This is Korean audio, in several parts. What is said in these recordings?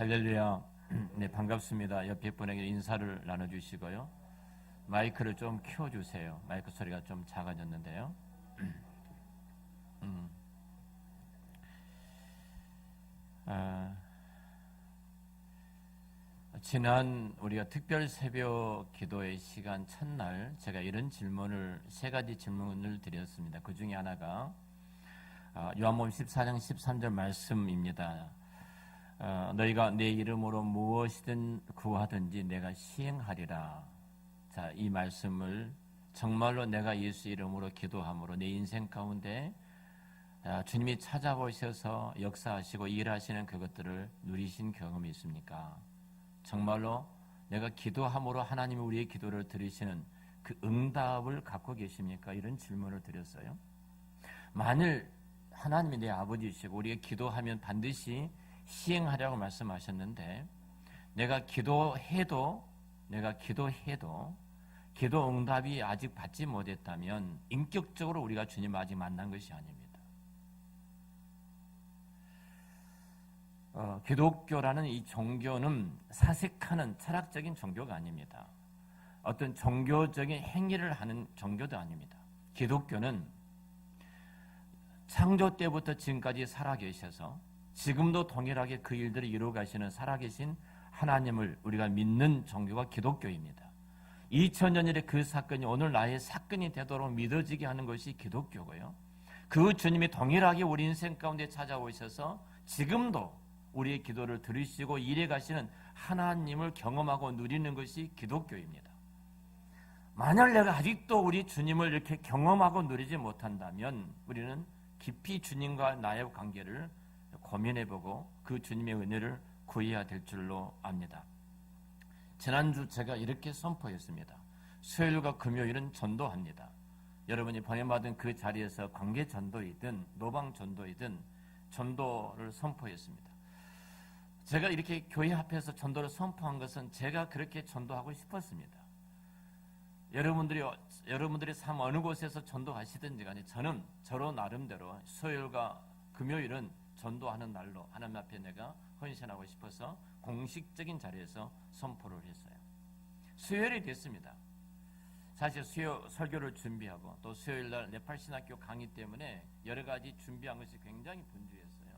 할렐루야. 네, 반갑습니다. 옆에 분에게 인사를 나눠주시고요. 마이크를 좀 키워주세요. 마이크 소리가 좀 작아졌는데요. 지난 우리가 특별 새벽 기도의 시간 첫날 제가 이런 세 가지 질문을 드렸습니다. 그 중에 하나가 요한복음 14장 13절 말씀입니다. 너희가 내 이름으로 무엇이든 구하든지 내가 시행하리라. 자, 이 말씀을 정말로 내가 예수 이름으로 기도함으로 내 인생 가운데 주님이 찾아오셔서 역사하시고 일하시는 그것들을 누리신 경험이 있습니까? 정말로 내가 기도함으로 하나님이 우리의 기도를 들으시는 그 응답을 갖고 계십니까? 이런 질문을 드렸어요. 만일 하나님이 내 아버지이시고 우리가 기도하면 반드시 시행하라고 말씀하셨는데 내가 기도해도 기도 응답이 아직 받지 못했다면 인격적으로 우리가 주님을 아직 만난 것이 아닙니다. 기독교라는 이 종교는 사색하는 철학적인 종교가 아닙니다. 어떤 종교적인 행위를 하는 종교도 아닙니다. 기독교는 창조 때부터 지금까지 살아계셔서 지금도 동일하게 그 일들을 이루어 가시는 살아계신 하나님을 우리가 믿는 종교가 기독교입니다. 2000년일의 그 사건이 오늘 나의 사건이 되도록 믿어지게 하는 것이 기독교고요. 그 주님이 동일하게 우리 인생 가운데 찾아오셔서 지금도 우리의 기도를 들으시고 일해 가시는 하나님을 경험하고 누리는 것이 기독교입니다. 만약 내가 아직도 우리 주님을 이렇게 경험하고 누리지 못한다면 우리는 깊이 주님과 나의 관계를 고민해보고 그 주님의 은혜를 구해야 될 줄로 압니다. 지난주 제가 이렇게 선포했습니다. 수요일과 금요일은 전도합니다. 여러분이 보내받은 그 자리에서 관계 전도이든 노방 전도이든 전도를 선포했습니다. 제가 이렇게 교회 앞에서 전도를 선포한 것은 제가 그렇게 전도하고 싶었습니다. 여러분들이 삶 어느 곳에서 전도하시든지 간에 저는 저로 나름대로 수요일과 금요일은 전도하는 날로 하나님 앞에 내가 헌신하고 싶어서 공식적인 자리에서 선포를 했어요. 수요일이 됐습니다. 사실 설교를 준비하고 또 수요일날 네팔신학교 강의 때문에 여러 가지 준비한 것이 굉장히 분주했어요.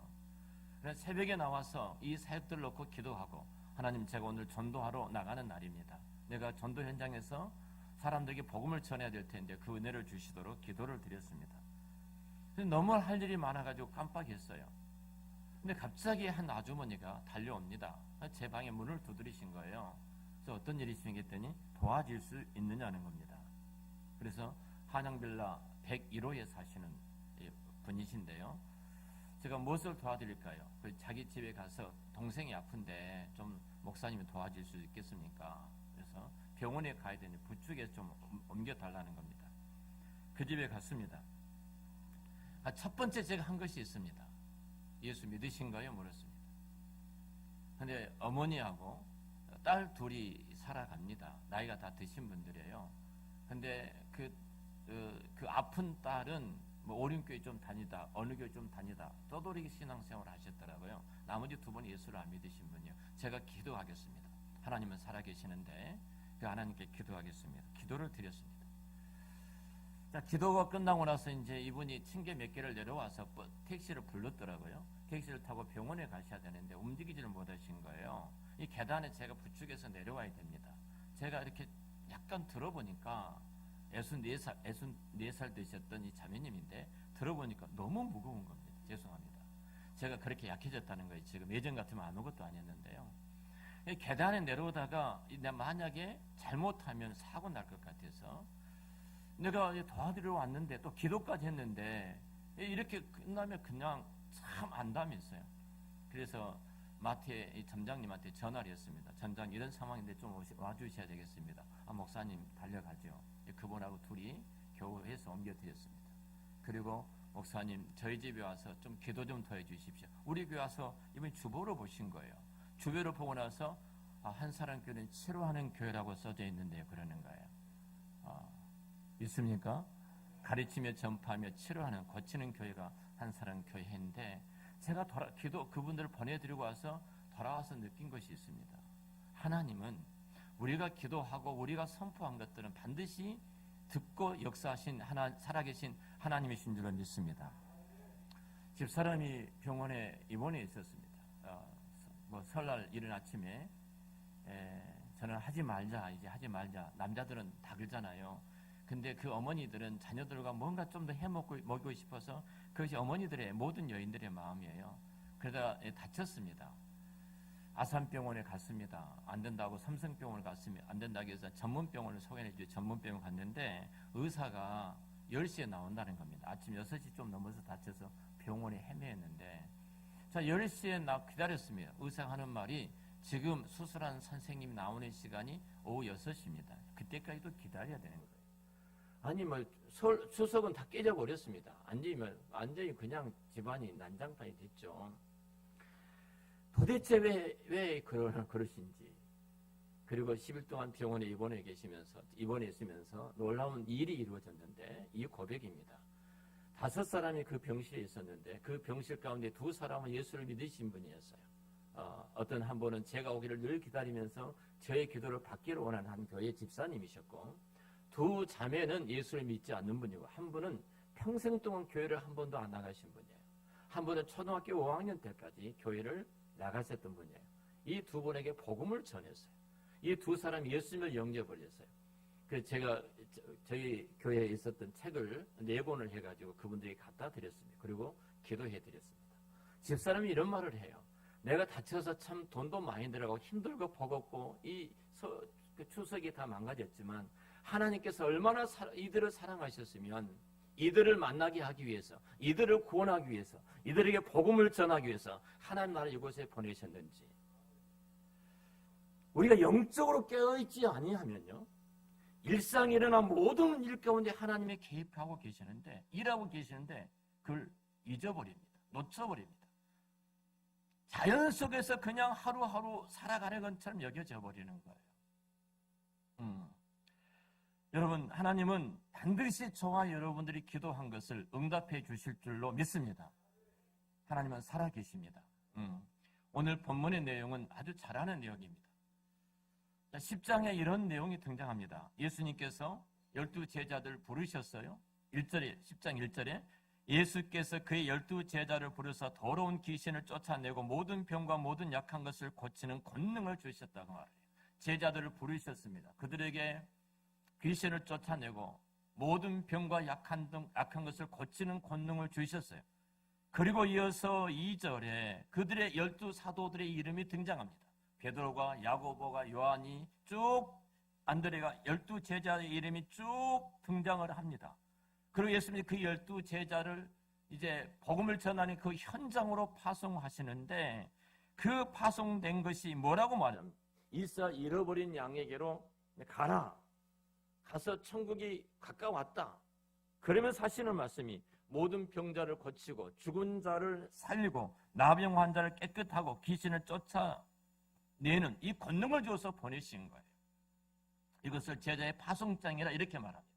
그래서 새벽에 나와서 이 사역들을 놓고 기도하고 하나님 제가 오늘 전도하러 나가는 날입니다. 내가 전도 현장에서 사람들에게 복음을 전해야 될 텐데 그 은혜를 주시도록 기도를 드렸습니다. 너무 할 일이 많아가지고 깜빡했어요. 근데 갑자기 한 아주머니가 달려옵니다. 제 방에 문을 두드리신 거예요. 그래서 어떤 일이 있으겠더니 도와줄 수 있느냐는 겁니다. 그래서 한양빌라 101호에 사시는 분이신데요. 제가 무엇을 도와드릴까요? 자기 집에 가서 동생이 아픈데 좀 목사님이 도와줄 수 있겠습니까? 그래서 병원에 가야 되니 부축에 좀 옮겨달라는 겁니다. 그 집에 갔습니다. 첫 번째 제가 한 것이 있습니다. 예수 믿으신가요? 물었습니다. 근데 어머니하고 딸 둘이 살아갑니다. 나이가 다 드신 분들이에요. 근데 그 아픈 딸은 뭐 오륜교회 좀 다니다 어느 교회 좀 다니다 떠돌이 신앙생활을 하셨더라고요. 나머지 두 분이 예수를 안 믿으신 분이요. 제가 기도하겠습니다. 하나님은 살아계시는데 그 하나님께 기도하겠습니다. 기도를 드렸습니다. 자, 기도가 끝나고 나서 이제 이분이 층계 몇 개를 내려와서 택시를 불렀더라고요. 택시를 타고 병원에 가셔야 되는데 움직이지를 못하신 거예요. 이 계단에 제가 부축해서 내려와야 됩니다. 제가 이렇게 약간 들어보니까 64살 되셨던 이 자매님인데 들어보니까 너무 무거운 겁니다. 죄송합니다. 제가 그렇게 약해졌다는 거예요. 지금 예전 같으면 아무것도 아니었는데요. 계단에 내려오다가 만약에 잘못하면 사고 날 것 같아서 내가 도와드리러 왔는데 또 기도까지 했는데 이렇게 끝나면 그냥 참 안담했어요. 그래서 마트의 점장님한테 전화를 했습니다. 점장 이런 상황인데 좀 와주셔야 되겠습니다. 목사님 달려가죠. 그분하고 둘이 겨우 해서 옮겨드렸습니다. 그리고 목사님 저희 집에 와서 좀 기도 좀 더 해주십시오. 우리 교회 와서 이번 주보로 보신 거예요. 주보로 보고 나서 한 사람 교회는 치료하는 교회라고 써져 있는데요. 그러는 거예요. 있습니까? 가르치며 전파하며 치료하는 고치는 교회가 한 사람 교회인데 제가 그분들을 보내드리고 와서 돌아와서 느낀 것이 있습니다. 하나님은 우리가 기도하고 우리가 선포한 것들은 반드시 듣고 역사하신 살아계신 하나님이신 줄로 믿습니다. 집사람이 병원에 입원해 있었습니다. 설날 이른 아침에 저는 하지 말자, 이제 하지 말자. 남자들은 다 그러잖아요. 근데 그 어머니들은 자녀들과 뭔가 좀 더 해먹고 싶어서 그것이 어머니들의 모든 여인들의 마음이에요. 그러다 다쳤습니다. 아산병원에 갔습니다. 안 된다고 삼성병원을 갔으면 안 된다고 해서 전문병원을 소개해주고 전문병원 갔는데 의사가 10시에 나온다는 겁니다. 아침 6시 좀 넘어서 다쳐서 병원에 헤매었는데 자 10시에 기다렸습니다. 의사가 하는 말이 지금 수술한 선생님이 나오는 시간이 오후 6시입니다. 그때까지도 기다려야 되는 거예요. 아니 수석은 다 깨져버렸습니다. 완전히 그냥 집안이 난장판이 됐죠. 도대체 왜 그러신지. 그리고 10일 동안 병원에 입원해 있으면서 놀라운 일이 이루어졌는데 이 고백입니다. 5사람이 그 병실에 있었는데 그 병실 가운데 2사람은 예수를 믿으신 분이었어요. 어떤 한 분은 제가 오기를 늘 기다리면서 저의 기도를 받기를 원하는 한 교회 집사님이셨고 2 자매는 예수를 믿지 않는 분이고 한 분은 평생 동안 교회를 한 번도 안 나가신 분이에요. 한 분은 초등학교 5학년 때까지 교회를 나가셨던 분이에요. 이 2분에게 복음을 전했어요. 이 2사람이 예수님을 영접을 했어요. 그래서 제가 저희 교회에 있었던 책을 4권을 해가지고 그분들이 갖다 드렸습니다. 그리고 기도해 드렸습니다. 집사람이 이런 말을 해요. 내가 다쳐서 참 돈도 많이 들어가고 힘들고 버겁고 추석이 다 망가졌지만 하나님께서 얼마나 이들을 사랑하셨으면 이들을 만나게 하기 위해서, 이들을 구원하기 위해서, 이들에게 복음을 전하기 위해서 하나님 나라 이곳에 보내셨는지. 우리가 영적으로 깨어있지 아니하면요, 일상에 일어난 모든 일 가운데 하나님이 개입하고 계시는데, 일하고 계시는데 그걸 잊어버립니다. 놓쳐버립니다. 자연 속에서 그냥 하루하루 살아가는 것처럼 여겨져 버리는 거예요. 여러분, 하나님은 반드시 저와 여러분들이 기도한 것을 응답해 주실 줄로 믿습니다. 하나님은 살아계십니다. 오늘 본문의 내용은 아주 잘 아는 내용입니다. 10장에 이런 내용이 등장합니다. 예수님께서 12 제자들 부르셨어요. 1절에 10장 1절에 예수께서 그의 12 제자를 부르사 더러운 귀신을 쫓아내고 모든 병과 모든 약한 것을 고치는 권능을 주셨다고 말해요. 제자들을 부르셨습니다. 그들에게 귀신을 쫓아내고 모든 병과 약한 것을 고치는 권능을 주셨어요. 그리고 이어서 2절에 그들의 12 사도들의 이름이 등장합니다. 베드로가 야고보가 요한이 쭉 안드레가 12 제자의 이름이 쭉 등장을 합니다. 그리고 예수님이 그 12 제자를 이제 복음을 전하는 그 현장으로 파송하시는데 그 파송된 것이 뭐라고 말합니까? 일사 잃어버린 양에게로 가라. 가서 천국이 가까웠다. 그러면서 하시는 말씀이 모든 병자를 고치고 죽은 자를 살리고 나병 환자를 깨끗하고 귀신을 쫓아내는 이 권능을 주어서 보내신 거예요. 이것을 제자의 파송장이라 이렇게 말합니다.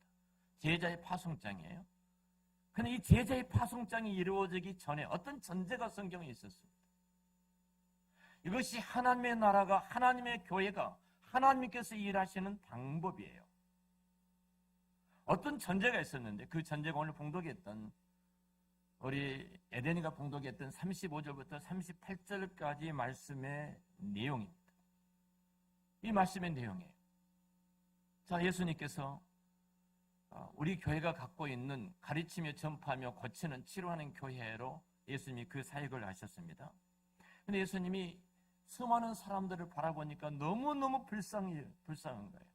제자의 파송장이에요. 그런데 이 제자의 파송장이 이루어지기 전에 어떤 전제가 성경에 있었습니다. 이것이 하나님의 나라가 하나님의 교회가 하나님께서 일하시는 방법이에요. 어떤 전제가 있었는데 그 전제가 오늘 봉독했던 우리 에덴이가 봉독했던 35절부터 38절까지 말씀의 내용입니다. 이 말씀의 내용이에요. 자, 예수님께서 우리 교회가 갖고 있는 가르치며 전파하며 고치는 치료하는 교회로 예수님이 그 사역을 하셨습니다. 근데 예수님이 수많은 사람들을 바라보니까 너무너무 불쌍한 거예요.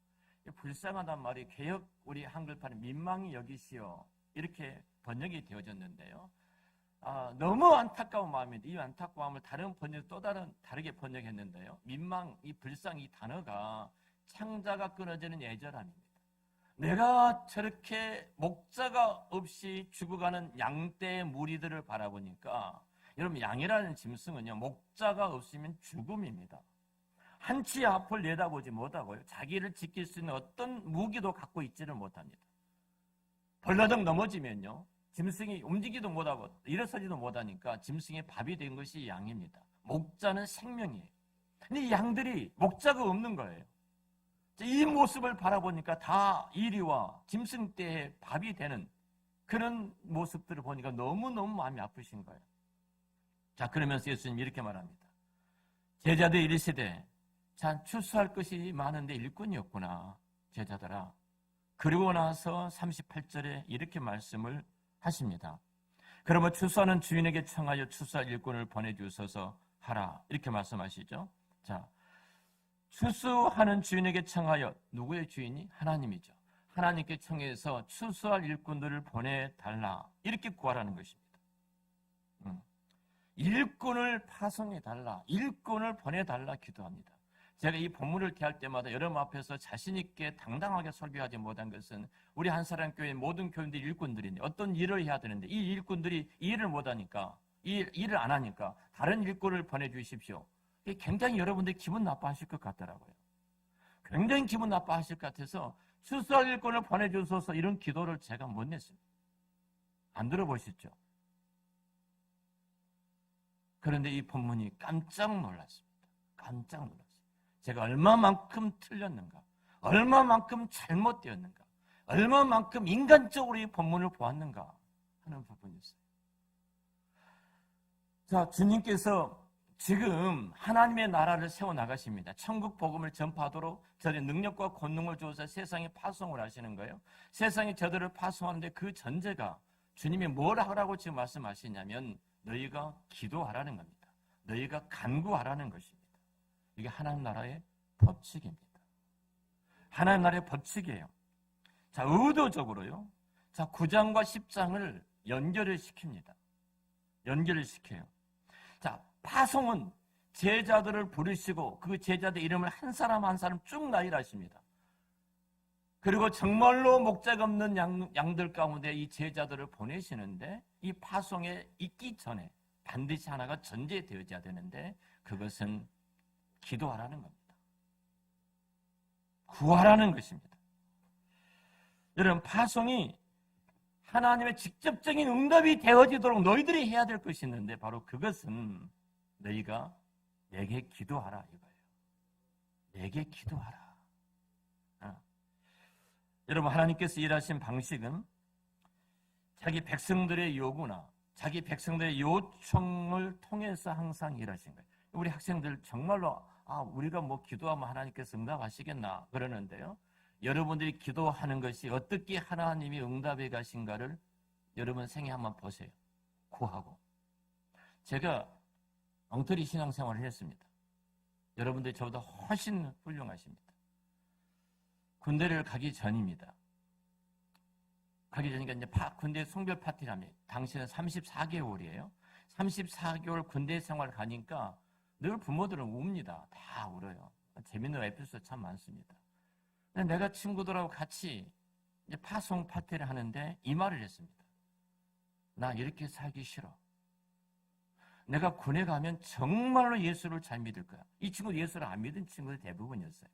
불쌍하단 말이 개역 우리 한글판에 민망히 여기시오 이렇게 번역이 되어졌는데요. 너무 안타까운 마음인데 이 안타까움을 다른 번역 또 다르게 번역했는데요. 민망, 이 불쌍 이 단어가 창자가 끊어지는 애절함입니다. 내가 저렇게 목자가 없이 죽어가는 양떼의 무리들을 바라보니까 여러분 양이라는 짐승은요 목자가 없으면 죽음입니다. 한치 앞을 내다보지 못하고요. 자기를 지킬 수 있는 어떤 무기도 갖고 있지를 못합니다. 벌러덩 넘어지면요. 짐승이 움직이도 못하고 일어서지도 못하니까 짐승의 밥이 된 것이 양입니다. 목자는 생명이에요. 근데 이 양들이 목자가 없는 거예요. 이 모습을 바라보니까 다 이리와 짐승떼의 밥이 되는 그런 모습들을 보니까 너무너무 마음이 아프신 거예요. 자, 그러면서 예수님 이렇게 말합니다. 제자들이 이르시되, 자, 추수할 것이 많은데 일꾼이 없구나, 제자들아. 그리고 나서 38절에 이렇게 말씀을 하십니다. 그러면 추수하는 주인에게 청하여 추수할 일꾼을 보내주소서 하라, 이렇게 말씀하시죠. 자, 추수하는 주인에게 청하여, 누구의 주인이? 하나님이죠. 하나님께 청해서 추수할 일꾼들을 보내달라, 이렇게 구하라는 것입니다. 일꾼을 파송해달라, 일꾼을 보내달라 기도합니다. 제가 이 본문을 기할 때마다 여러분 앞에서 자신 있게 당당하게 설교하지 못한 것은 우리 한사람교회 모든 교인들이 일꾼들인데 어떤 일을 해야 되는데 이 일꾼들이 이 일을 못하니까, 이 일을 안 하니까 다른 일꾼을 보내주십시오. 이게 굉장히 여러분들이 기분 나빠하실 것 같더라고요. 굉장히 기분 나빠하실 것 같아서 추수할 일꾼을 보내주소서, 이런 기도를 제가 못 냈습니다. 안 들어보셨죠? 그런데 이 본문이 깜짝 놀랐습니다. 깜짝 놀랐어요. 제가 얼마만큼 틀렸는가, 얼마만큼 잘못되었는가, 얼마만큼 인간적으로 이 본문을 보았는가 하는 부분이었어요. 자, 주님께서 지금 하나님의 나라를 세워나가십니다. 천국 복음을 전파하도록 저의 능력과 권능을 주어서 세상에 파송을 하시는 거예요. 세상에 저들을 파송하는데 그 전제가 주님이 뭘 하라고 지금 말씀하시냐면 너희가 기도하라는 겁니다. 너희가 간구하라는 것입니다. 이게 하나님 나라의 법칙입니다. 하나님 나라의 법칙이에요. 자, 의도적으로요. 자, 9장과 10장을 연결을 시킵니다. 연결을 시켜요. 자, 파송은 제자들을 부르시고 그 제자들 이름을 한 사람 한 사람 쭉 나열하십니다. 그리고 정말로 목자가 없는 양들 가운데 이 제자들을 보내시는데 이 파송에 있기 전에 반드시 하나가 전제되어져야 되는데 그것은 기도하라는 겁니다. 구하라는 것입니다. 여러분, 파송이 하나님의 직접적인 응답이 되어지도록 너희들이 해야 될 것이 있는데 바로 그것은 너희가 내게 기도하라, 이거예요. 내게 기도하라. 여러분, 하나님께서 일하신 방식은 자기 백성들의 요구나 자기 백성들의 요청을 통해서 항상 일하신 거예요. 우리 학생들 정말로 우리가 뭐 기도하면 하나님께서 응답하시겠나 그러는데요. 여러분들이 기도하는 것이 어떻게 하나님이 응답해 가신가를 여러분 생애 한번 보세요. 구하고. 제가 엉터리 신앙생활을 했습니다. 여러분들이 저보다 훨씬 훌륭하십니다. 군대를 가기 전입니다. 가기 전이니까 이제 군대 송별 파티를 합니다. 당시는 34개월이에요. 34개월 군대 생활 가니까 늘 부모들은 웁니다. 다 울어요. 재밌는 에피소드 참 많습니다. 근데 내가 친구들하고 같이 이제 파송 파티를 하는데 이 말을 했습니다. 나 이렇게 살기 싫어. 내가 군에 가면 정말로 예수를 잘 믿을 거야. 이 친구 예수를 안 믿은 친구들 대부분이었어요.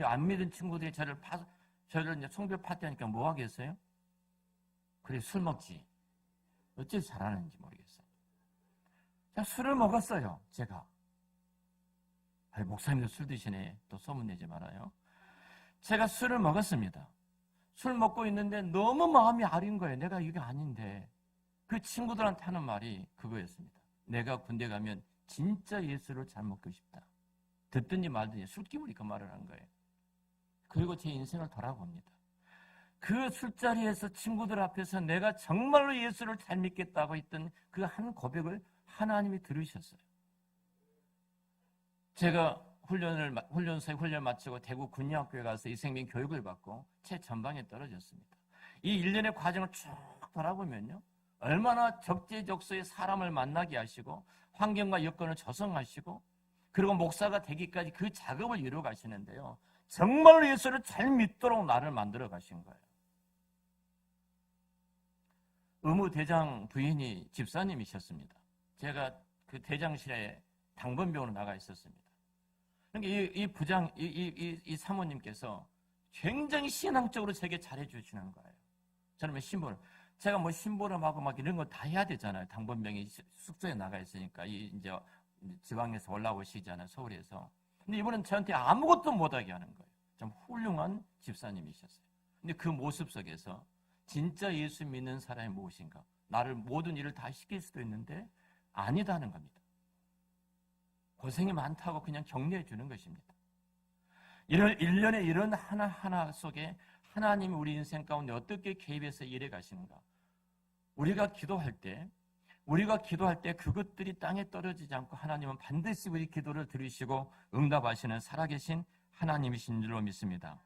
안 믿은 친구들이 저를 이제 송별 파티 하니까 뭐 하겠어요? 그래, 술 먹지. 어째 잘하는지 모르겠어요. 자, 술을 먹었어요, 제가. 목사님도 술 드시네. 또 소문내지 말아요. 제가 술을 먹었습니다. 술 먹고 있는데 너무 마음이 아린 거예요. 내가 이게 아닌데. 그 친구들한테 하는 말이 그거였습니다. 내가 군대 가면 진짜 예수를 잘 먹고 싶다. 듣든지 말든지 술기분이 그 말을 한 거예요. 그리고 제 인생을 돌아봅니다. 그 술자리에서 친구들 앞에서 내가 정말로 예수를 잘 믿겠다고 했던 그 한 고백을 하나님이 들으셨어요. 제가 훈련소에 훈련 마치고 대구 군여학교에 가서 이생명 교육을 받고 최전방에 떨어졌습니다. 이 1년의 과정을 쭉 돌아보면요. 얼마나 적재적소에 사람을 만나게 하시고 환경과 여건을 조성하시고 그리고 목사가 되기까지 그 작업을 이루어 가시는데요. 정말로 예수를 잘 믿도록 나를 만들어 가신 거예요. 의무대장 부인이 집사님이셨습니다. 제가 그 대장실에 당번병으로 나가 있었습니다. 그러니까 이 사모님께서 굉장히 신앙적으로 제게 잘해주시는 거예요. 저는 제가 신부름하고 막 이런 거 다 해야 되잖아요. 당번병이 숙소에 나가 있으니까 이제 지방에서 올라오시잖아요. 서울에서. 근데 이분은 저한테 아무것도 못하게 하는 거예요. 참 훌륭한 집사님이셨어요. 근데 그 모습 속에서 진짜 예수 믿는 사람이 무엇인가? 나를 모든 일을 다 시킬 수도 있는데 아니다는 겁니다. 고생이 많다고 그냥 격려해 주는 것입니다. 이런 일련의 이런 하나하나 속에 하나님이 우리 인생 가운데 어떻게 개입해서 일해 가시는가? 우리가 기도할 때 그것들이 땅에 떨어지지 않고 하나님은 반드시 우리 기도를 들으시고 응답하시는 살아계신 하나님이신 줄로 믿습니다.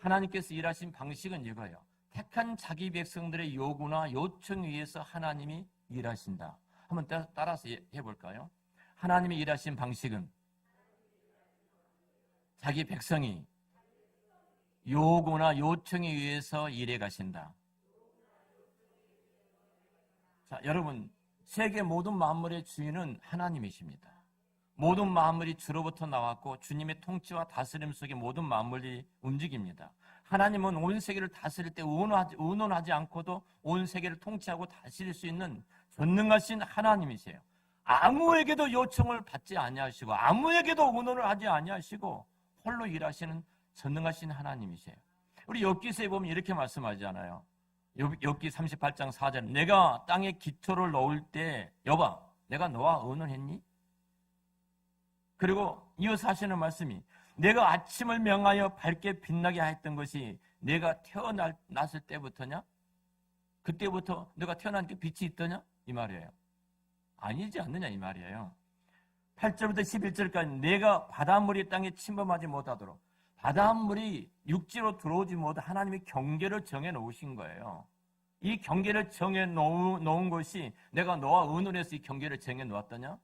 하나님께서 일하신 방식은 이거예요. 택한 자기 백성들의 요구나 요청에 의해서 하나님이 일하신다. 한번 따라서 해볼까요? 하나님이 일하신 방식은 자기 백성이 요구나 요청에 의해서 일해 가신다. 자, 여러분, 세계 모든 만물의 주인은 하나님이십니다. 모든 만물이 주로부터 나왔고 주님의 통치와 다스림 속에 모든 만물이 움직입니다. 하나님은 온 세계를 다스릴 때 의논하지 않고도 온 세계를 통치하고 다스릴 수 있는 전능하신 하나님이세요. 아무에게도 요청을 받지 아니하시고 아무에게도 의논을 하지 아니하시고 홀로 일하시는 전능하신 하나님이세요. 우리 욥기서에 보면 이렇게 말씀하잖아요. 욥기 38장 4절, 내가 땅에 기초를 놓을 때 여봐, 내가 너와 의논했니? 그리고 이어서 하시는 말씀이, 내가 아침을 명하여 밝게 빛나게 하였던 것이 내가 태어났을 때부터냐? 그때부터 내가 태어나니까 빛이 있더냐? 이 말이에요. 아니지 않느냐 이 말이에요. 8절부터 11절까지 내가 바닷물이 땅에 침범하지 못하도록, 바닷물이 육지로 들어오지 못해 하나님이 경계를 정해 놓으신 거예요. 이 경계를 정해 놓은 것이 내가 너와 의논해서 이 경계를 정해 놓았더냐?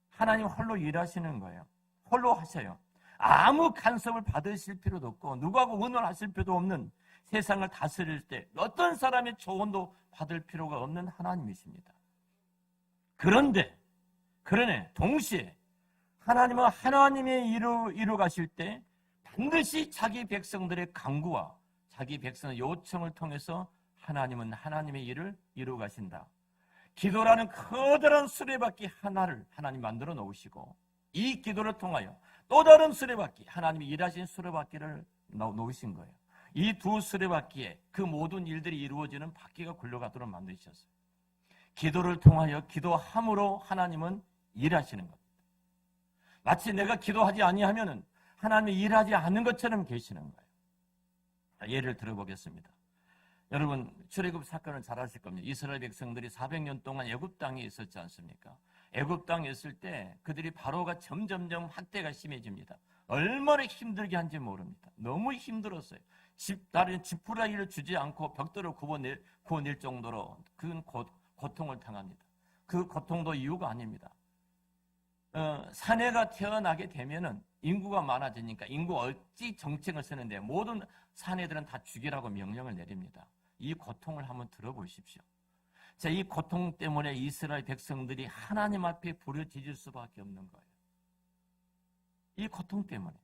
하나님 홀로 일하시는 거예요. 홀로 하셔요. 아무 간섭을 받으실 필요도 없고 누구하고 의논하실 필요도 없는, 세상을 다스릴 때 어떤 사람의 조언도 받을 필요가 없는 하나님이십니다. 그러네 동시에 하나님은 하나님의 이루 가실 때 반드시 자기 백성들의 간구와 자기 백성의 요청을 통해서 하나님은 하나님의 일을 이루 가신다. 기도라는 커다란 수레바퀴 하나를 하나님 만들어 놓으시고 이 기도를 통하여 또 다른 수레바퀴, 하나님이 일하신 수레바퀴를 놓으신 거예요. 이 두 수레바퀴에 그 모든 일들이 이루어지는 바퀴가 굴러가도록 만드셨어요. 기도를 통하여 기도함으로 하나님은 일하시는 겁니다. 마치 내가 기도하지 아니하면은 하나님이 일하지 않는 것처럼 계시는 거예요. 자, 예를 들어보겠습니다. 여러분, 출애굽 사건을 잘 아실 겁니다. 이스라엘 백성들이 400년 동안 애굽 땅에 있었지 않습니까? 애굽 땅에 있을 때 그들이 바로가 점점점 학대가 심해집니다. 얼마나 힘들게 한지 모릅니다. 너무 힘들었어요. 다른 지푸라기를 주지 않고 벽돌을 구워낼 정도로 큰 고통을 당합니다. 그 고통도 이유가 아닙니다. 사내가 태어나게 되면은 인구가 많아지니까 인구 억지 정책을 쓰는데 모든 사내들은 다 죽이라고 명령을 내립니다. 이 고통을 한번 들어보십시오. 자, 이 고통 때문에 이스라엘 백성들이 하나님 앞에 부르짖을 수밖에 없는 거예요. 이 고통 때문에.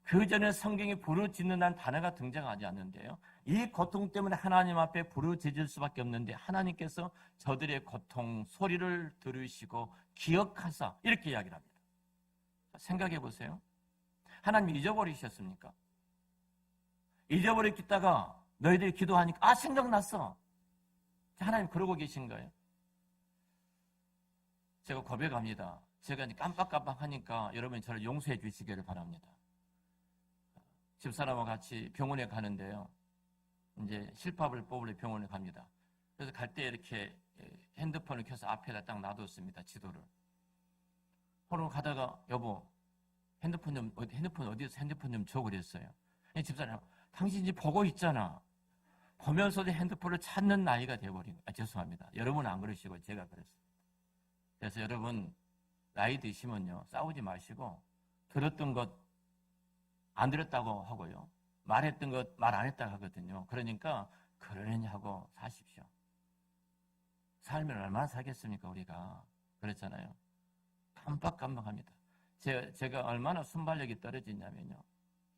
그 전에 성경에 부르짖는다는 단어가 등장하지 않는데요. 이 고통 때문에 하나님 앞에 부르짖을 수밖에 없는데 하나님께서 저들의 고통 소리를 들으시고 기억하사 이렇게 이야기를 합니다. 생각해 보세요. 하나님 잊어버리셨습니까? 잊어버렸다가 너희들이 기도하니까 생각났어. 하나님 그러고 계신 거예요. 제가 고백합니다. 제가 깜빡깜빡하니까 여러분이 저를 용서해 주시기를 바랍니다. 집사람과 같이 병원에 가는데요. 이제 실밥을 뽑으러 병원에 갑니다. 그래서 갈 때 이렇게 핸드폰을 켜서 앞에다 딱 놔뒀습니다. 지도를. 호로 가다가 여보 핸드폰 어디서 핸드폰 좀 줘 그랬어요. 집사람 당신이 보고 있잖아. 보면서도 핸드폰을 찾는 나이가 돼버린 거예요. 죄송합니다. 여러분은 안 그러시고 제가 그랬어요. 그래서 여러분 나이 드시면요 싸우지 마시고 들었던 것 안 들었다고 하고요. 말했던 것 말 안 했다고 하거든요. 그러니까 그러려니 하고 사십시오. 살면 얼마나 살겠습니까 우리가. 그렇잖아요. 깜빡깜빡합니다. 제가 얼마나 순발력이 떨어지냐면요.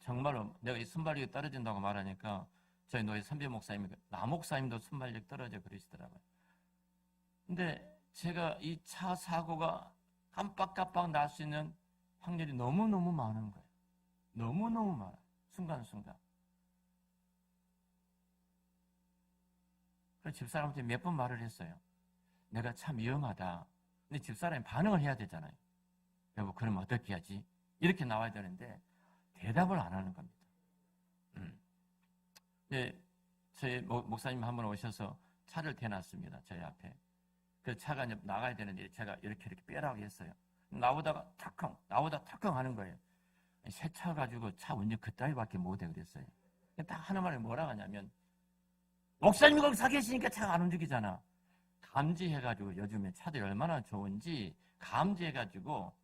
정말로 내가 이 순발력이 떨어진다고 말하니까 저희 노예 선배 목사님, 나 목사님도 순발력 떨어져 그러시더라고요. 근데 제가 이 차 사고가 깜빡깜빡 날 수 있는 확률이 너무너무 많은 거예요. 너무너무 많아요. 순간순간. 그래서 집사람한테 몇 번 말을 했어요. 내가 참 위험하다. 근데 집사람이 반응을 해야 되잖아요. 여보, 그럼 어떻게 하지? 이렇게 나와야 되는데 대답을 안 하는 겁니다. 예, 저희 목사님 한 번 오셔서 차를 대놨습니다. 저희 앞에. 그 차가 이제 나가야 되는데 제가 이렇게 빼라고 했어요. 나보다 탁컹 하는 거예요. 새 차 가지고 차 운전 그따위밖에 못해 그랬어요. 딱 하나만에 뭐라 하냐면 목사님이 거기 서 계시니까 차가 안 움직이잖아. 감지해가지고 요즘에 차들이 얼마나 좋은지 감지해가지고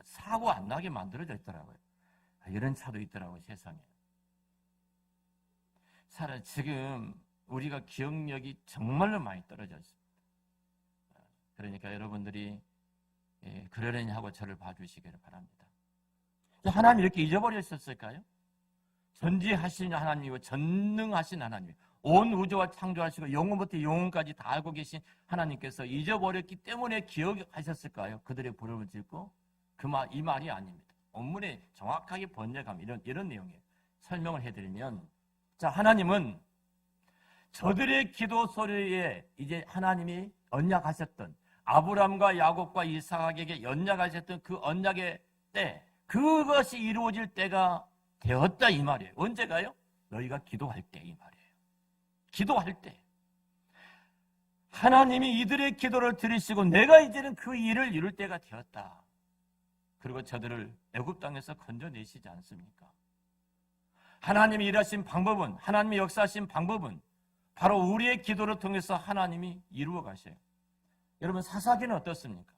사고 안 나게 만들어져 있더라고요. 이런 차도 있더라고요, 세상에. 지금 우리가 기억력이 정말로 많이 떨어져 있습니다. 그러니까 여러분들이 그러려니 하고 저를 봐주시기를 바랍니다. 하나님 이렇게 잊어버렸었을까요? 전지하신 하나님이고 전능하신 하나님, 온 우주와 창조하시고 영원부터 영원까지 다 알고 계신 하나님께서 잊어버렸기 때문에 기억하셨을까요? 그들의 부름을 짓고 이 말이 아닙니다. 원문에 정확하게 번역하면 이런 내용이에요. 설명을 해드리면, 자, 하나님은 저들의 기도 소리에 이제 하나님이 언약하셨던 아브람과 야곱과 이삭에게 언약하셨던 그 언약의 때, 그것이 이루어질 때가 되었다 이 말이에요. 언제가요? 너희가 기도할 때 이 말이에요. 기도할 때 하나님이 이들의 기도를 들으시고 내가 이제는 그 일을 이룰 때가 되었다. 그리고 저들을 애굽 땅에서 건져내시지 않습니까? 하나님이 일하신 방법은, 하나님이 역사하신 방법은 바로 우리의 기도를 통해서 하나님이 이루어 가셔요. 여러분, 사사기는 어떻습니까?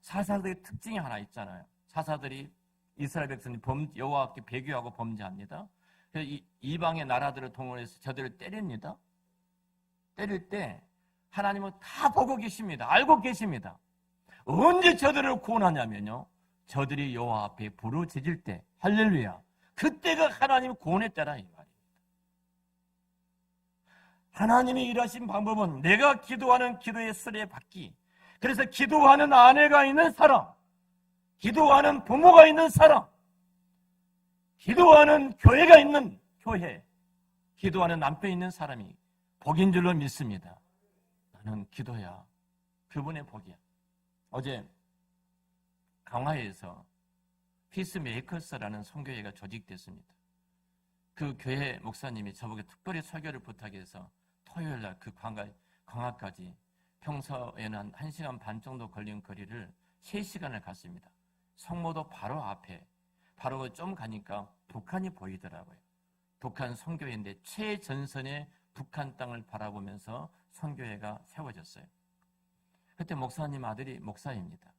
사사들의 특징이 하나 있잖아요. 사사들이 이스라엘 백성이 여호와께 배교하고 범죄합니다. 그래서 이방의 나라들을 동원해서 저들을 때립니다. 때릴 때 하나님은 다 보고 계십니다. 알고 계십니다. 언제 저들을 구원하냐면요, 저들이 여호와 앞에 부르짖을 때, 할렐루야, 그때가 하나님 구원의 때라 이 말입니다. 하나님이 일하신 방법은 내가 기도하는 기도의 수레 받기. 그래서 기도하는 아내가 있는 사람, 기도하는 부모가 있는 사람, 기도하는 교회가 있는 교회, 기도하는 남편이 있는 사람이 복인 줄로 믿습니다. 나는 기도야. 그분의 복이야. 어제 강화에서 피스메이커스라는 선교회가 조직됐습니다. 그 교회 목사님이 저보고 특별히 설교를 부탁해서 토요일날 그 강화까지 평소에는 1시간 반 정도 걸린 거리를 3시간을 갔습니다. 성모도 바로 앞에, 바로 좀 가니까 북한이 보이더라고요. 북한 선교회인데 최전선의 북한 땅을 바라보면서 선교회가 세워졌어요. 그때 목사님 아들이 목사입니다.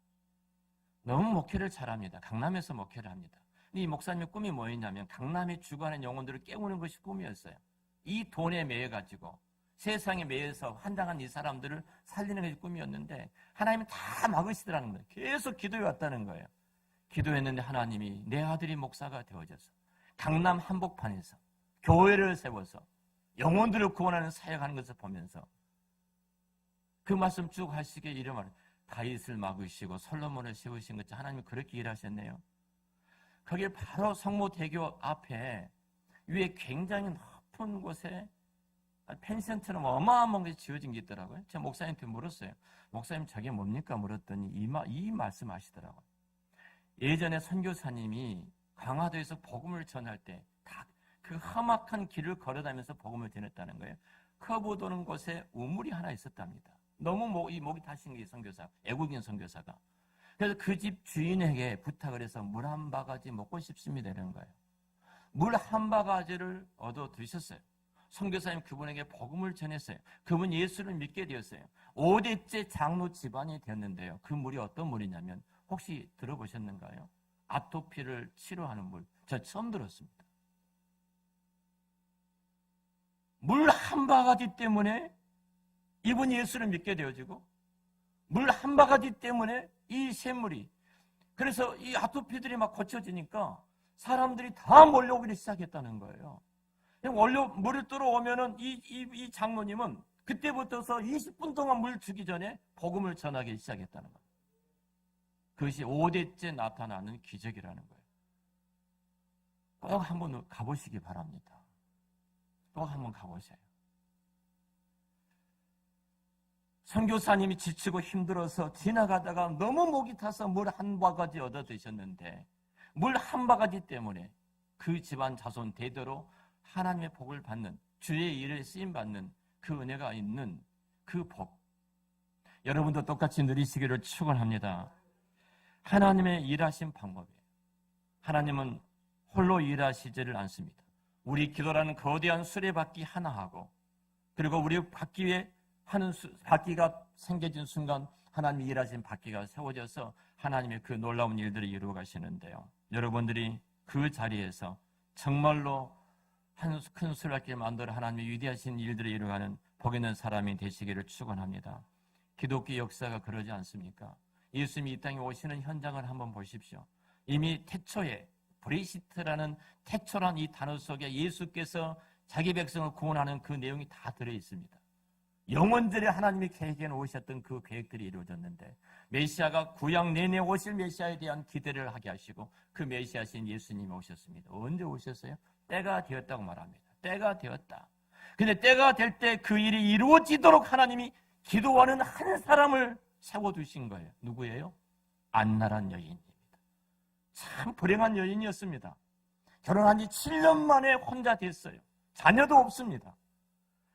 너무 목회를 잘합니다. 강남에서 목회를 합니다. 이 목사님의 꿈이 뭐였냐면 강남의 주관의 영혼들을 깨우는 것이 꿈이었어요. 이 돈에 매여가지고 세상에 매여서 환장한 이 사람들을 살리는 것이 꿈이었는데 하나님이 다 막으시더라는 거예요. 계속 기도해 왔다는 거예요. 기도했는데 하나님이 내 아들이 목사가 되어져서 강남 한복판에서 교회를 세워서 영혼들을 구원하는 사역하는 것을 보면서 그 말씀 쭉 하시기에 이런 말을, 다윗을 막으시고 솔로몬을 세우신 것처럼 하나님이 그렇게 일하셨네요. 거기에 바로 성모대교 앞에 위에 굉장히 높은 곳에 펜션처럼 어마어마한 것이 지어진 게 있더라고요. 제가 목사님한테 물었어요. 목사님 저게 뭡니까? 물었더니 이 말씀 하시더라고요. 예전에 선교사님이 강화도에서 복음을 전할 때 그 험악한 길을 걸어다니면서 복음을 전했다는 거예요. 커브 도는 곳에 우물이 하나 있었답니다. 너무 목이 타신 게 선교사, 애국인 선교사가. 그래서 그 집 주인에게 부탁을 해서 물 한 바가지 먹고 싶습니다 이런 거예요. 물 한 바가지를 얻어 드셨어요. 선교사님 그분에게 복음을 전했어요. 그분 예수를 믿게 되었어요. 5대째 장로 집안이 되었는데요. 그 물이 어떤 물이냐면 혹시 들어보셨는가요? 아토피를 치료하는 물. 저 처음 들었습니다. 물 한 바가지 때문에 이분 예수를 믿게 되어지고 물 한 바가지 때문에 이 샘물이, 그래서 이 아토피들이 막 고쳐지니까 사람들이 다 몰려오기 시작했다는 거예요. 물을 들어오면은 이 장로님은 그때부터서 20분 동안 물 주기 전에 복음을 전하기 시작했다는 거예요. 그것이 5대째 나타나는 기적이라는 거예요. 꼭 한번 가보시기 바랍니다. 꼭 한번 가보세요. 선교사님이 지치고 힘들어서 지나가다가 너무 목이 타서 물 한 바가지 얻어 드셨는데 물 한 바가지 때문에 그 집안 자손 대대로 하나님의 복을 받는, 주의 일에 쓰임받는 그 은혜가 있는 그 복, 여러분도 똑같이 누리시기를 축원합니다. 하나님의 일하신 방법이에요. 하나님은 홀로 일하시지를 않습니다. 우리 기도라는 거대한 수레바퀴 하나하고, 그리고 우리 바퀴에 하는 바퀴가 생겨진 순간 하나님이 일하신 바퀴가 세워져서 하나님의 그 놀라운 일들을 이루어 가시는데요. 여러분들이 그 자리에서 정말로 한 큰 수레바퀴를 만들어 하나님의 위대하신 일들을 이루어가는 복 있는 사람이 되시기를 축원합니다. 기독교 역사가 그러지 않습니까? 예수님이 이 땅에 오시는 현장을 한번 보십시오. 이미 태초에 브레시트라는 태초란 이 단어 속에 예수께서 자기 백성을 구원하는 그 내용이 다 들어있습니다. 영원전에 하나님의 계획에 오셨던 그 계획들이 이루어졌는데 메시아가 구약 내내 오실 메시아에 대한 기대를 하게 하시고 그 메시아신 예수님이 오셨습니다. 언제 오셨어요? 때가 되었다고 말합니다. 때가 되었다. 근데 때가 될 때 그 일이 이루어지도록 하나님이 기도하는 한 사람을 세워두신 거예요. 누구예요? 안나란 여인입니다. 참 불행한 여인이었습니다. 결혼한 지 7년 만에 혼자 됐어요. 자녀도 없습니다.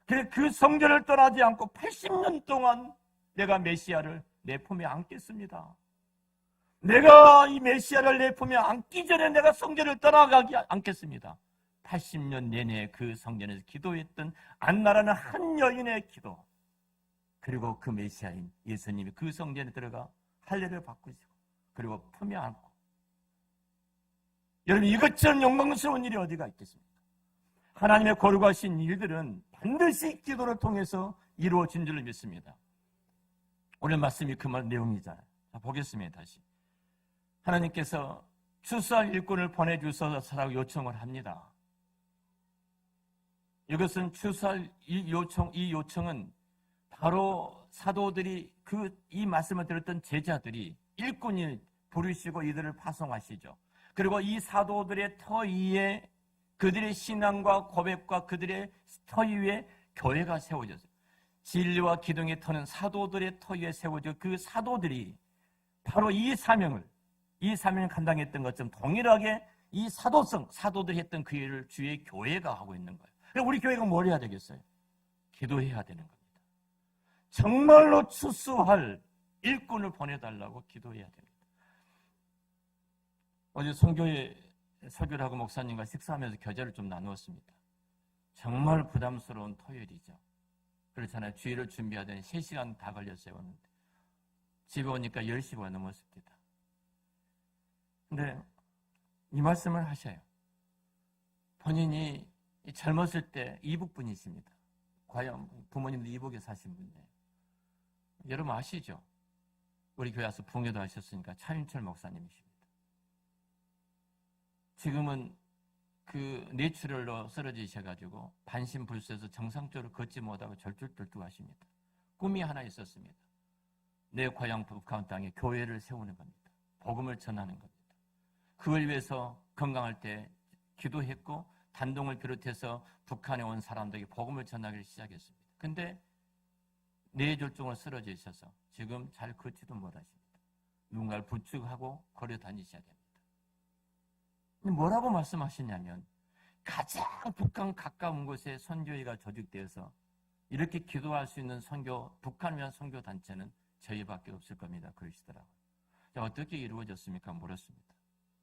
그래서 그 성전을 떠나지 않고 80년 동안 내가 메시아를 내 품에 안겠습니다. 내가 이 메시아를 내 품에 안기 전에 내가 성전을 떠나가지 않겠습니다. 80년 내내 그 성전에서 기도했던 안나라는 한 여인의 기도, 그리고 그 메시아인 예수님이 그 성전에 들어가 할례를 바꾸시고 그리고 품에 안고, 여러분 이것처럼 영광스러운 일이 어디가 있겠습니까? 하나님의 거룩하신 일들은 반드시 기도를 통해서 이루어진 줄을 믿습니다. 오늘 말씀이 그 말 내용이잖아요. 자, 보겠습니다. 다시 하나님께서 추수할 일꾼을 보내주소서라고 요청을 합니다. 이것은 추수할 이 요청은 바로 사도들이 이 말씀을 들었던 제자들이 일꾼이 부르시고 이들을 파송하시죠. 그리고 이 사도들의 터 위에 그들의 신앙과 고백과 그들의 터 위에 교회가 세워졌어요. 진리와 기둥의 터는 사도들의 터 위에 세워져 그 사도들이 바로 이 사명을 감당했던 것처럼 동일하게 이 사도들이 했던 그 일을 주의 교회가 하고 있는 거예요. 그럼 우리 교회가 뭘 해야 되겠어요? 기도해야 되는 겁니다. 정말로 추수할 일꾼을 보내달라고 기도해야 됩니다. 어제 선교회 설교를 하고 목사님과 식사하면서 교제를 좀 나누었습니다. 정말 부담스러운 토요일이죠. 그렇잖아요. 주일을 준비하더니 3시간 다 걸렸어요. 오는데 집에 오니까 10시가 넘었습니다. 근데 이 말씀을 하셔요. 본인이 젊었을 때 이북분이십니다. 과연 부모님도 이북에 사신 분이에요. 여러분 아시죠? 우리 교회 와서 붕괴도 하셨으니까 차윤철 목사님이십니다. 지금은 그 뇌출혈로 쓰러지셔가지고 반신불수해서 정상적으로 걷지 못하고 절뚝절뚝 하십니다. 꿈이 하나 있었습니다. 내 고향 북한 땅에 교회를 세우는 겁니다. 복음을 전하는 겁니다. 그걸 위해서 건강할 때 기도했고 단동을 비롯해서 북한에 온 사람들에게 복음을 전하기를 시작했습니다. 근데 뇌졸중으로 쓰러져 있어서 지금 잘 걷지도 못하십니다. 누군가를 부축하고 걸어 다니셔야 됩니다. 뭐라고 말씀하시냐면 가장 북한 가까운 곳에 선교회가 조직되어서 이렇게 기도할 수 있는 북한을 위한 선교 단체는 저희밖에 없을 겁니다. 그러시더라고요. 어떻게 이루어졌습니까? 물었습니다.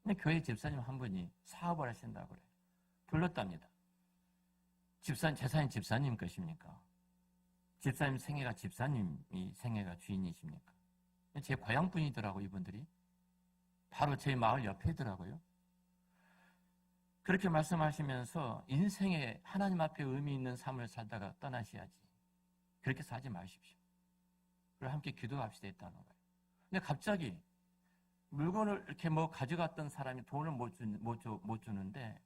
근데 교회 집사님 한 분이 사업을 하신다고 그래요. 불렀답니다. 재산이 집사님 것입니까? 집사님 생애가 집사님이 생애가 주인이십니까? 제 고향 분이더라고요. 이분들이 바로 제 마을 옆에더라고요. 그렇게 말씀하시면서 인생에 하나님 앞에 의미 있는 삶을 살다가 떠나셔야지. 그렇게 살지 마십시오. 그리고 함께 기도합시다 했다는 거예요. 근데 갑자기 물건을 이렇게 가져갔던 사람이 돈을 못 주는데,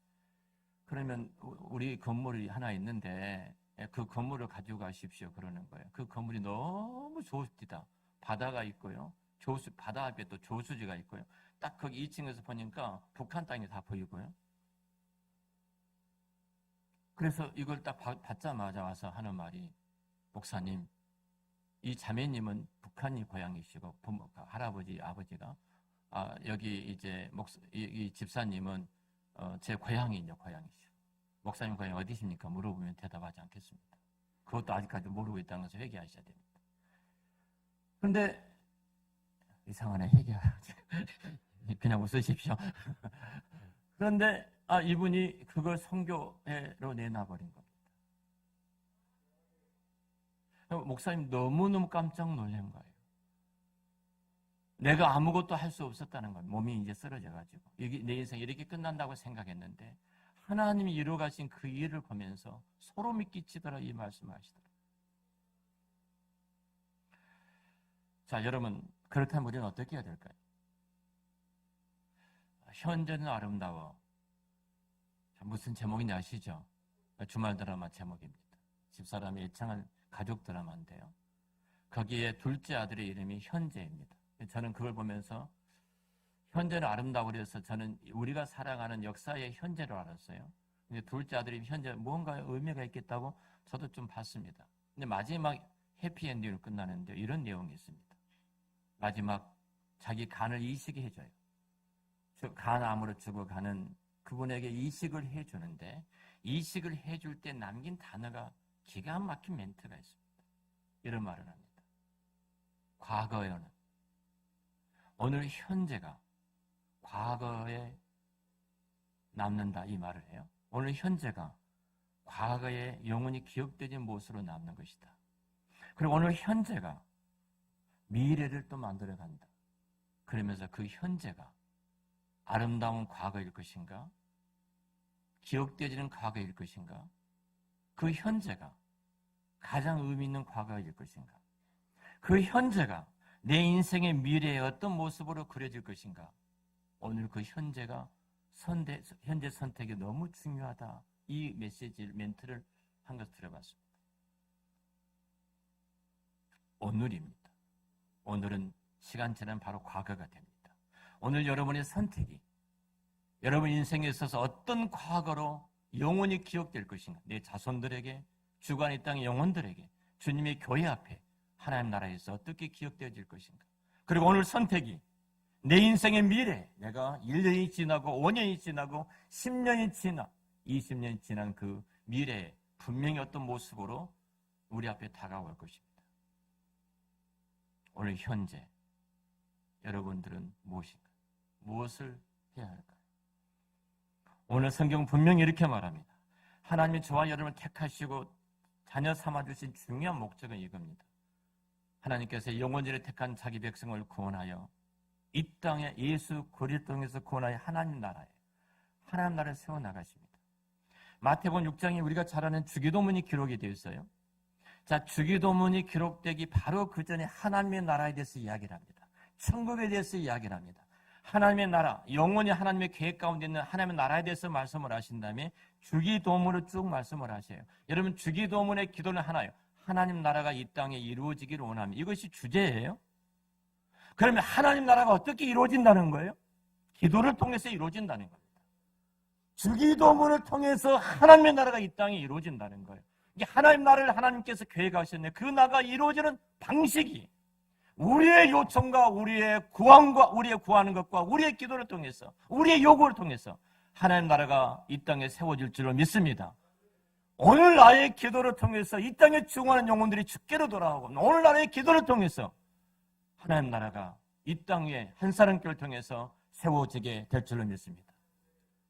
그러면 우리 건물이 하나 있는데 그 건물을 가지고 가십시오 그러는 거예요. 그 건물이 너무 좋습니다. 바다가 있고요. 바다 앞에 또 조수지가 있고요. 딱 거기 2층에서 보니까 북한 땅이 다 보이고요. 그래서 이걸 딱 받자마자 와서 하는 말이, 목사님, 이 자매님은 북한이 고향이시고 부모가, 할아버지, 아버지가 여기 이제 이 집사님은 제 고향이죠, 고향이시고. 목사님 고향이 어디십니까? 물어보면 대답하지 않겠습니다. 그것도 아직까지 모르고 있다는 것을 회개하셔야 됩니다. 그런데 이상하네, 회개하지. 그냥 웃으십시오. 그런데 이분이 그걸 선교회로 내놔버린 겁니다. 목사님 너무너무 깜짝 놀란 거예요. 내가 아무것도 할 수 없었다는 거예요. 몸이 이제 쓰러져가지고 내 인생이 이렇게 끝난다고 생각했는데 하나님이 이루어가신 그 일을 보면서 소름이 끼치더라, 이 말씀을 하시더라. 자, 여러분, 그렇다면 우리는 어떻게 해야 될까요? 현재는 아름다워. 무슨 제목인지 아시죠? 주말 드라마 제목입니다. 집사람이 애창한 가족 드라마인데요. 거기에 둘째 아들의 이름이 현재입니다. 저는 그걸 보면서 현재는 아름다워 그래서 저는 우리가 살아가는 역사의 현재로 알았어요. 근데 둘째 아들이 현재 뭔가 의미가 있겠다고 저도 좀 봤습니다. 근데 마지막 해피엔딩으로 끝나는데 이런 내용이 있습니다. 마지막 자기 간을 이식해 해줘요. 간암으로 죽어가는 그분에게 이식을 해주는데, 이식을 해줄 때 남긴 단어가 기가 막힌 멘트가 있습니다. 이런 말을 합니다. 과거에는, 오늘 현재가 과거에 남는다, 이 말을 해요. 오늘 현재가 과거에 영원히 기억되지 못으로 남는 것이다. 그리고 오늘 현재가 미래를 또 만들어간다. 그러면서 그 현재가 아름다운 과거일 것인가? 기억되지는 과거일 것인가? 그 현재가 가장 의미 있는 과거일 것인가? 그 현재가 내 인생의 미래의 어떤 모습으로 그려질 것인가? 오늘 그 현재가 현재 선택이 너무 중요하다. 이 멘트를 한 것을 들어봤습니다. 오늘입니다. 오늘은 시간 지나면 바로 과거가 됩니다. 오늘 여러분의 선택이 여러분 인생에 있어서 어떤 과거로 영원히 기억될 것인가? 내 자손들에게, 주관 이 땅의 영혼들에게, 주님의 교회 앞에, 하나님 나라에서 어떻게 기억되어질 것인가? 그리고 오늘 선택이 내 인생의 미래, 내가 1년이 지나고 5년이 지나고 10년이 지나 20년이 지난 그 미래에 분명히 어떤 모습으로 우리 앞에 다가올 것입니다. 오늘 현재 여러분들은 무엇인가? 무엇을 해야 할까요? 오늘 성경 분명히 이렇게 말합니다. 하나님이 저와 여러분을 택하시고 자녀 삼아주신 중요한 목적은 이겁니다. 하나님께서 영원히를 택한 자기 백성을 구원하여 이 땅에 예수 그리스도 통해서 구원하여 하나님 나라를 세워나가십니다. 마태복음 6장에 우리가 잘 아는 주기도문이 기록이 되어 있어요. 자, 주기도문이 기록되기 바로 그 전에 하나님의 나라에 대해서 이야기를 합니다. 천국에 대해서 이야기를 합니다. 하나님의 나라, 영원히 하나님의 계획 가운데 있는 하나님의 나라에 대해서 말씀을 하신 다음에 주기도문으로 쭉 말씀을 하셔요. 여러분, 주기도문의 기도는 하나예요. 하나님 나라가 이 땅에 이루어지기를 원합니다. 이것이 주제예요. 그러면 하나님 나라가 어떻게 이루어진다는 거예요? 기도를 통해서 이루어진다는 겁니다. 주기도문을 통해서 하나님의 나라가 이 땅에 이루어진다는 거예요. 이게 하나님 나라를 하나님께서 계획하셨네. 그 나라가 이루어지는 방식이 우리의 요청과 우리의 구원과 우리의 구하는 것과 우리의 기도를 통해서, 우리의 요구를 통해서 하나님 나라가 이 땅에 세워질 줄로 믿습니다. 오늘 나의 기도를 통해서 이 땅에 죽어가는 영혼들이 주께로 돌아오고, 오늘 나의 기도를 통해서 하나님 나라가 이 땅에 한 사람교를 통해서 세워지게 될 줄로 믿습니다.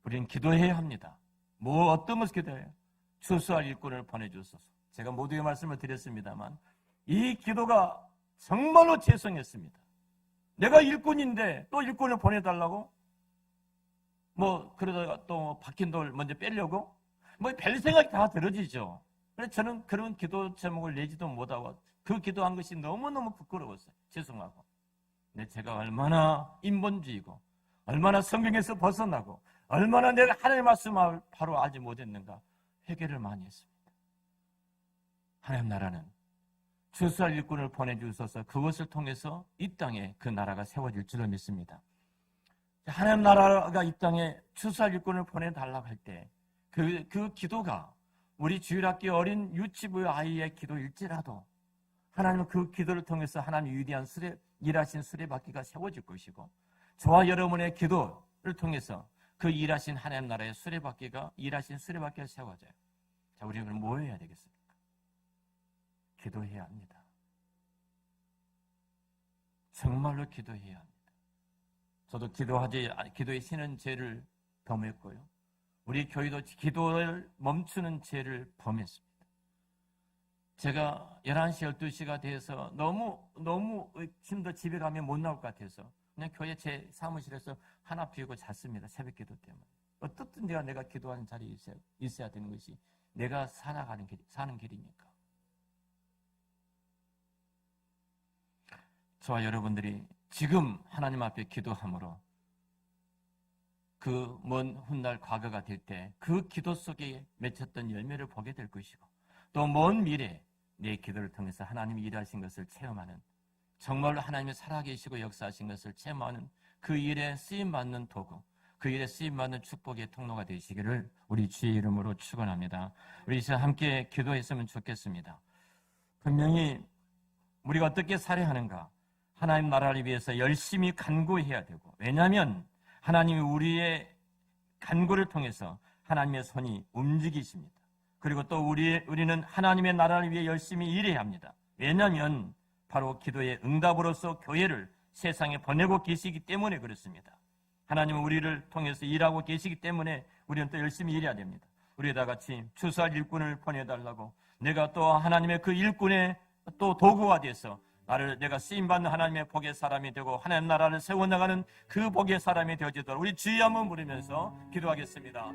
우리는 기도해야 합니다. 어떤 것을 기도해요? 추수할 일꾼을 보내주소서. 제가 모두의 말씀을 드렸습니다만 이 기도가 정말로 죄송했습니다. 내가 일꾼인데 또 일꾼을 보내달라고? 그러다가 또 박힌 돌 먼저 빼려고? 별 생각이 다 들어지죠. 그래서 저는 그런 기도 제목을 내지도 못하고 그 기도한 것이 너무너무 부끄러웠어요. 죄송하고. 근데 제가 얼마나 인본주의고, 얼마나 성경에서 벗어나고, 얼마나 내가 하나님의 말씀을 바로 알지 못했는가 회개를 많이 했습니다. 하나님 나라는 추수할 일꾼을 보내주셔서 그것을 통해서 이 땅에 그 나라가 세워질 줄로 믿습니다. 하나님 나라가 이 땅에 추수할 일꾼을 보내달라고 할 때 그 기도가 우리 주일학교 어린 유치부의 아이의 기도일지라도 하나님은 그 기도를 통해서 하나님 위대한 일하신 수레바퀴가 세워질 것이고, 저와 여러분의 기도를 통해서 그 일하신 하나님 나라의 일하신 수레바퀴가 세워져요. 자, 우리는 그럼 뭐 해야 되겠습니까? 기도해야 합니다. 정말로 기도해야 합니다. 저도 기도에 쉬는 죄를 범했고요. 우리 교회도 기도를 멈추는 죄를 범했습니다. 제가 11시, 12시가 돼서 너무 힘들어 집에 가면 못 나올 것 같아서 그냥 교회 제 사무실에서 하나 비우고 잤습니다. 새벽 기도 때문에. 어떻든 내가 기도하는 자리에 있어야 되는 것이 내가 사는 길이니까. 저와 여러분들이 지금 하나님 앞에 기도함으로 그 먼 훗날 과거가 될 때 그 기도 속에 맺혔던 열매를 보게 될 것이고, 또 먼 미래 내 기도를 통해서 하나님이 일하신 것을 체험하는, 정말로 하나님이 살아계시고 역사하신 것을 체험하는 그 일에 쓰임받는 도구, 그 일에 쓰임받는 축복의 통로가 되시기를 우리 주의 이름으로 축원합니다. 우리 이제 함께 기도했으면 좋겠습니다. 분명히 우리가 어떻게 살아야 하나님 나라를 위해서 열심히 간구해야 되고, 왜냐하면 하나님이 우리의 간구를 통해서 하나님의 손이 움직이십니다. 그리고 또 우리는 하나님의 나라를 위해 열심히 일해야 합니다. 왜냐하면 바로 기도의 응답으로서 교회를 세상에 보내고 계시기 때문에 그렇습니다. 하나님은 우리를 통해서 일하고 계시기 때문에 우리는 또 열심히 일해야 됩니다. 우리 다 같이 추수할 일꾼을 보내달라고, 내가 또 하나님의 그 일꾼의 또 도구가 돼서 내가 쓰임받는 하나님의 복의 사람이 되고 하나님 나라를 세워나가는 그 복의 사람이 되어지도록 우리 주여 한번 부르면서 기도하겠습니다.